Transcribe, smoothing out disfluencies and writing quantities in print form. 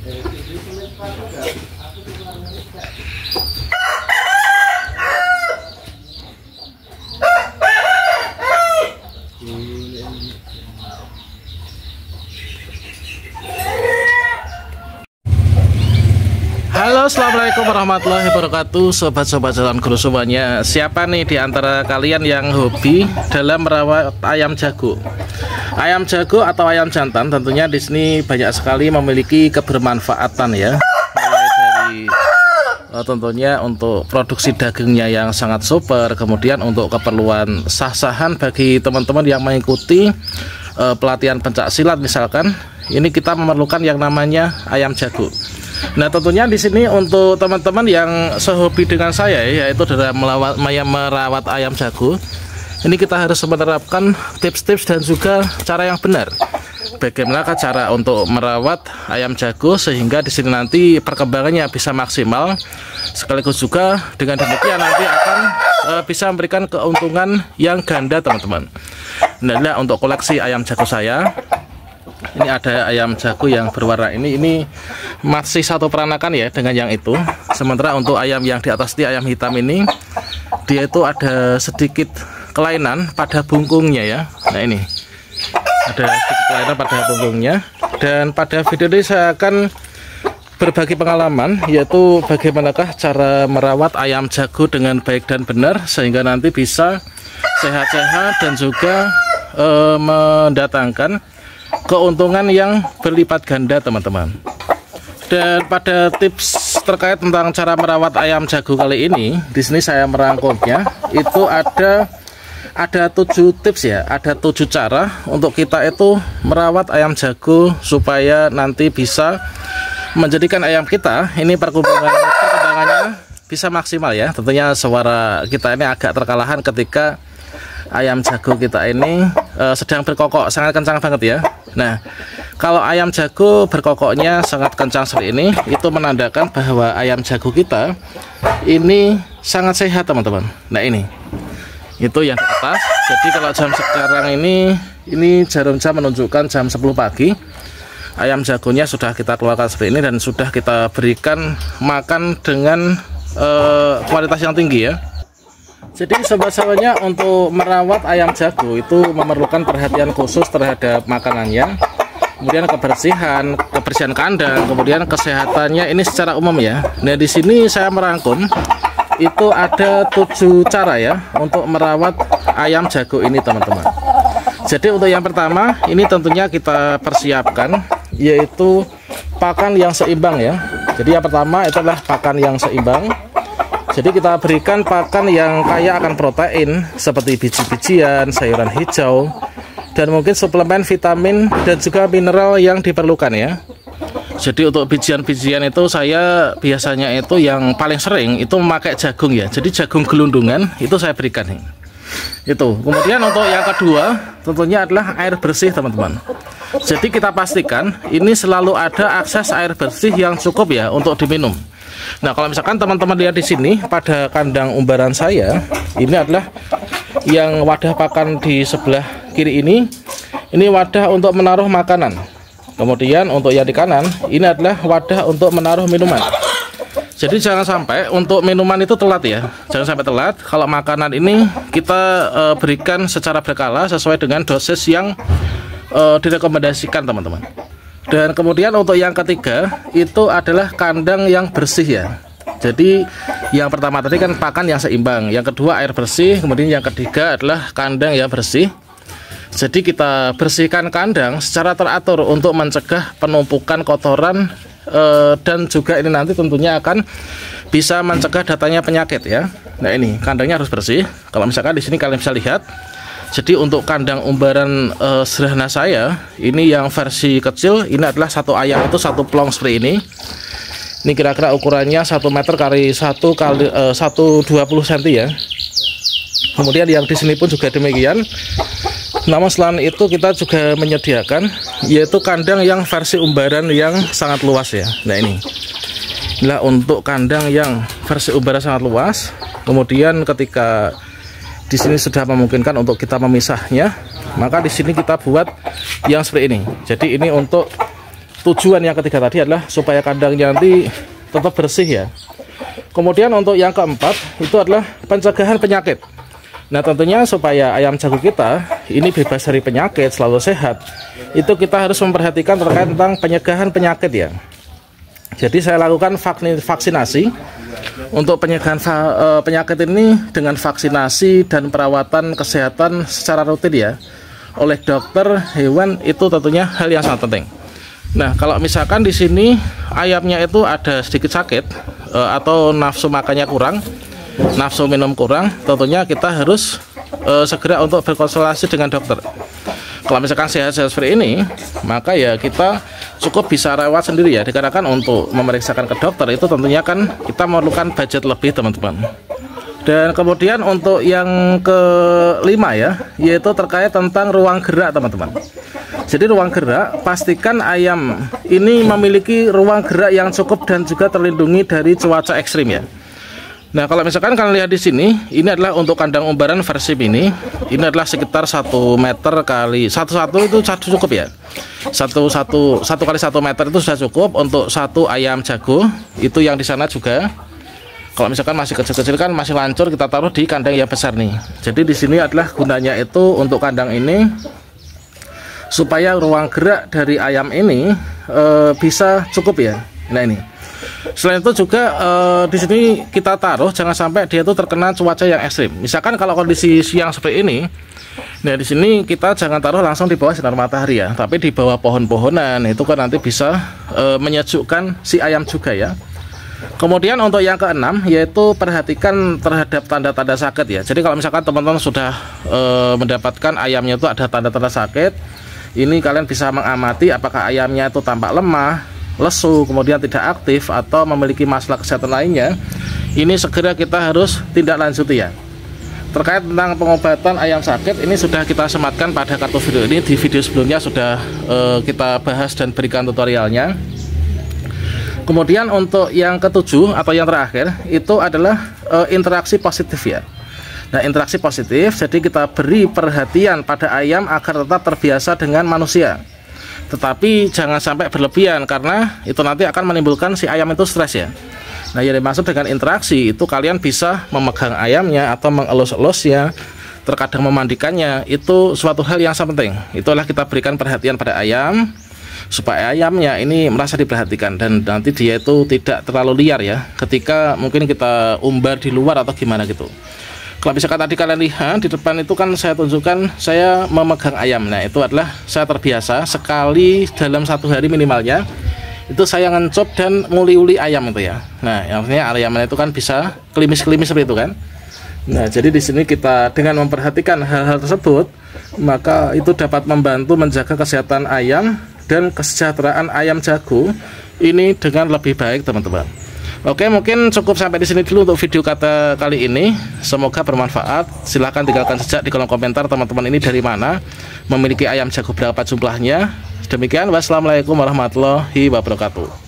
Halo, assalamualaikum warahmatullahi wabarakatuh, sobat-sobat jalan guru semuanya. Siapa nih di antara kalian yang hobi dalam merawat ayam jago? Ayam jago atau ayam jantan tentunya di sini banyak sekali memiliki kebermanfaatan ya. Mulai dari tentunya untuk produksi dagingnya yang sangat super, kemudian untuk keperluan sah-sahan bagi teman-teman yang mengikuti pelatihan pencak silat misalkan. Ini kita memerlukan yang namanya ayam jago. Nah, tentunya di sini untuk teman-teman yang sehobi dengan saya yaitu dalam merawat ayam jago, ini kita harus menerapkan tips-tips dan juga cara yang benar. Bagaimana cara untuk merawat ayam jago sehingga di sini nanti perkembangannya bisa maksimal, sekaligus juga dengan demikian nanti akan bisa memberikan keuntungan yang ganda, teman-teman. Nah, untuk koleksi ayam jago saya, ini ada ayam jago yang berwarna ini masih satu peranakan ya dengan yang itu. Sementara untuk ayam yang di atas ayam hitam ini, dia itu ada sedikit kelainan pada bungkungnya ya. Nah, ini ada sedikit kelainan pada bungkungnya. Dan pada video ini saya akan berbagi pengalaman, yaitu bagaimanakah cara merawat ayam jago dengan baik dan benar sehingga nanti bisa sehat-sehat dan juga mendatangkan keuntungan yang berlipat ganda, teman-teman. Dan pada tips terkait tentang cara merawat ayam jago kali ini, di sini saya merangkumnya. Itu ada 7 tips ya, ada 7 cara untuk kita itu merawat ayam jago supaya nanti bisa menjadikan ayam kita ini perkembangannya bisa maksimal ya. Tentunya suara kita ini agak terkalahan ketika ayam jago kita ini sedang berkokok sangat kencang banget ya. Nah, kalau ayam jago berkokoknya sangat kencang seperti ini, itu menandakan bahwa ayam jago kita ini sangat sehat, teman-teman. Nah, ini itu yang di atas. Jadi kalau jam sekarang ini jarum jam menunjukkan jam 10 pagi. Ayam jagonya sudah kita keluarkan seperti ini dan sudah kita berikan makan dengan kualitas yang tinggi ya. Jadi sobat-sobatnya, untuk merawat ayam jago itu memerlukan perhatian khusus terhadap makanannya, kemudian kebersihan kandang, kemudian kesehatannya ini secara umum ya. Nah, di sini saya merangkum itu ada 7 cara ya untuk merawat ayam jago ini, teman-teman. Jadi untuk yang pertama ini tentunya kita persiapkan yaitu pakan yang seimbang ya. Jadi yang pertama itu adalah pakan yang seimbang. Jadi kita berikan pakan yang kaya akan protein seperti biji-bijian, sayuran hijau, dan mungkin suplemen vitamin dan juga mineral yang diperlukan ya. Jadi untuk bijian-bijian itu saya biasanya itu yang paling sering itu memakai jagung ya. Jadi jagung gelundungan itu saya berikan nih. Itu. Kemudian untuk yang kedua tentunya adalah air bersih, teman-teman. Jadi kita pastikan ini selalu ada akses air bersih yang cukup ya untuk diminum. Nah, kalau misalkan teman-teman lihat di sini pada kandang umbaran saya, ini adalah yang wadah pakan di sebelah kiri ini wadah untuk menaruh makanan. Kemudian untuk yang di kanan ini adalah wadah untuk menaruh minuman. Jadi jangan sampai untuk minuman itu telat ya, jangan sampai telat. Kalau makanan ini kita berikan secara berkala sesuai dengan dosis yang direkomendasikan, teman-teman. Dan kemudian untuk yang ketiga itu adalah kandang yang bersih ya. Jadi yang pertama tadi kan pakan yang seimbang, yang kedua air bersih, kemudian yang ketiga adalah kandang yang bersih. Jadi kita bersihkan kandang secara teratur untuk mencegah penumpukan kotoran dan juga ini nanti tentunya akan bisa mencegah datangnya penyakit ya. Nah, ini kandangnya harus bersih. Kalau misalkan di sini kalian bisa lihat. Jadi untuk kandang umbaran sederhana saya ini yang versi kecil, ini adalah satu ayam itu satu plong seperti ini. Ini kira-kira ukurannya 1 meter kali 1 kali 120 cm ya. Kemudian yang di sini pun juga demikian. Namun selain itu kita juga menyediakan yaitu kandang yang versi umbaran yang sangat luas ya. Nah, inilah untuk kandang yang versi umbaran sangat luas. Kemudian ketika di sini sudah memungkinkan untuk kita memisahnya, maka di sini kita buat yang seperti ini. Jadi ini untuk tujuan yang ketiga tadi adalah supaya kandangnya nanti tetap bersih ya. Kemudian untuk yang keempat itu adalah pencegahan penyakit. Nah tentunya supaya ayam jago kita ini bebas dari penyakit, selalu sehat, itu kita harus memperhatikan terkait tentang pencegahan penyakit ya. Jadi saya lakukan vaksinasi untuk pencegahan penyakit ini dengan vaksinasi dan perawatan kesehatan secara rutin ya oleh dokter hewan, itu tentunya hal yang sangat penting. Nah kalau misalkan di sini ayamnya itu ada sedikit sakit atau nafsu makannya kurang, nafsu minum kurang, tentunya kita harus segera untuk berkonsultasi dengan dokter. Kalau misalkan sehat-sehat seperti ini, maka ya kita cukup bisa rawat sendiri ya, dikarenakan untuk memeriksakan ke dokter itu tentunya kan kita memerlukan budget lebih teman-teman. Dan kemudian untuk yang kelima ya, yaitu terkait tentang ruang gerak teman-teman. Jadi ruang gerak, pastikan ayam ini memiliki ruang gerak yang cukup dan juga terlindungi dari cuaca ekstrim ya. Nah kalau misalkan kalian lihat di sini, ini adalah untuk kandang umbaran versi mini. Ini adalah sekitar 1 meter kali 1 itu cukup ya. 1 kali 1 meter itu sudah cukup untuk satu ayam jago. Itu yang di sana juga. Kalau misalkan masih kecil-kecil kan masih lancur, kita taruh di kandang yang besar nih. Jadi di sini adalah gunanya itu untuk kandang ini supaya ruang gerak dari ayam ini bisa cukup ya. Nah ini. Selain itu juga di sini kita taruh jangan sampai dia itu terkena cuaca yang ekstrim. Misalkan kalau kondisi siang seperti ini, nah di sini kita jangan taruh langsung di bawah sinar matahari ya, tapi di bawah pohon-pohonan, itu kan nanti bisa menyejukkan si ayam juga ya. Kemudian untuk yang keenam yaitu perhatikan terhadap tanda-tanda sakit ya. Jadi kalau misalkan teman-teman sudah mendapatkan ayamnya itu ada tanda-tanda sakit, ini kalian bisa mengamati apakah ayamnya itu tampak lemah, lesu, kemudian tidak aktif atau memiliki masalah kesehatan lainnya. Ini segera kita harus tindak lanjuti ya. Terkait tentang pengobatan ayam sakit, ini sudah kita sematkan pada kartu video ini. Di video sebelumnya sudah kita bahas dan berikan tutorialnya. Kemudian untuk yang ketujuh atau yang terakhir itu adalah interaksi positif ya. Nah interaksi positif, jadi kita beri perhatian pada ayam agar tetap terbiasa dengan manusia. Tetapi jangan sampai berlebihan, karena itu nanti akan menimbulkan si ayam itu stres ya. Nah yang dimaksud dengan interaksi itu kalian bisa memegang ayamnya atau mengelus-elusnya, terkadang memandikannya, itu suatu hal yang sangat penting. Itulah kita berikan perhatian pada ayam supaya ayamnya ini merasa diperhatikan dan nanti dia itu tidak terlalu liar ya ketika mungkin kita umbar di luar atau gimana gitu. Kalau misalkan tadi kalian lihat di depan itu kan saya tunjukkan saya memegang ayam. Nah itu adalah saya terbiasa sekali dalam 1 hari minimalnya itu saya ngencop dan nguli-uli ayam itu ya. Nah artinya ayamnya itu kan bisa klimis-klimis seperti itu kan. Nah jadi di sini kita dengan memperhatikan hal-hal tersebut, maka itu dapat membantu menjaga kesehatan ayam dan kesejahteraan ayam jago ini dengan lebih baik teman-teman. Oke, mungkin cukup sampai di sini dulu untuk video kata kali ini. Semoga bermanfaat. Silahkan tinggalkan jejak di kolom komentar teman-teman ini dari mana, memiliki ayam jago berapa jumlahnya. Demikian, wassalamualaikum warahmatullahi wabarakatuh.